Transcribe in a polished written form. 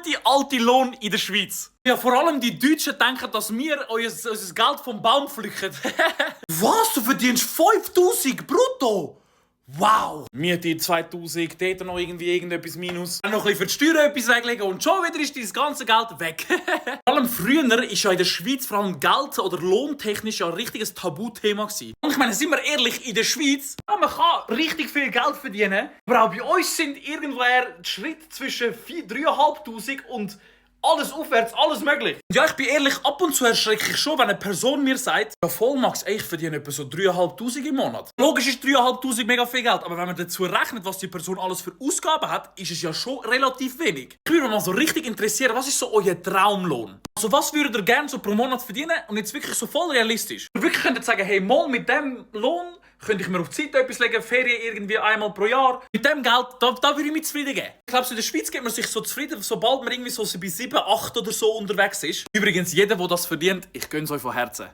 gute alte Lohn in der Schweiz. Ja, vor allem die Deutschen denken, dass wir unser Geld vom Baum pflücken. Was? Du verdienst 5000 brutto? Wow! Miete 2000, dort noch irgendwie irgendetwas minus. Dann noch ein bisschen für die Steuern etwas weglegen und schon wieder ist dein ganze Geld weg. Vor allem früher ist ja in der Schweiz vor allem Geld- oder lohntechnisch ja ein richtiges Tabuthema gewesen. Und ich meine, sind wir ehrlich, in der Schweiz, ja, man kann richtig viel Geld verdienen, aber auch bei uns sind irgendwoher die Schritte zwischen 3'500 und alles aufwärts, alles möglich. Und ja, ich bin ehrlich, ab und zu erschrecke ich schon, wenn eine Person mir sagt, ja voll Max, ey, ich verdiene etwa so 3'500 im Monat. Logisch ist 3'500 mega viel Geld, aber wenn man dazu rechnet, was die Person alles für Ausgaben hat, ist es ja schon relativ wenig. Ich würde mich mal so richtig interessieren, was ist so euer Traumlohn? Also was würdet ihr gerne so pro Monat verdienen und jetzt wirklich so voll realistisch? Ihr wirklich könnt sagen, hey, mal mit dem Lohn könnte ich mir auf die Seite etwas legen, Ferien irgendwie einmal pro Jahr. Mit dem Geld, da würde ich mich zufrieden geben. Ich glaube, in der Schweiz gibt man sich so zufrieden, sobald man irgendwie so bei 7, 8 oder so unterwegs ist. Übrigens, jeder, der das verdient, ich gönn's euch von Herzen.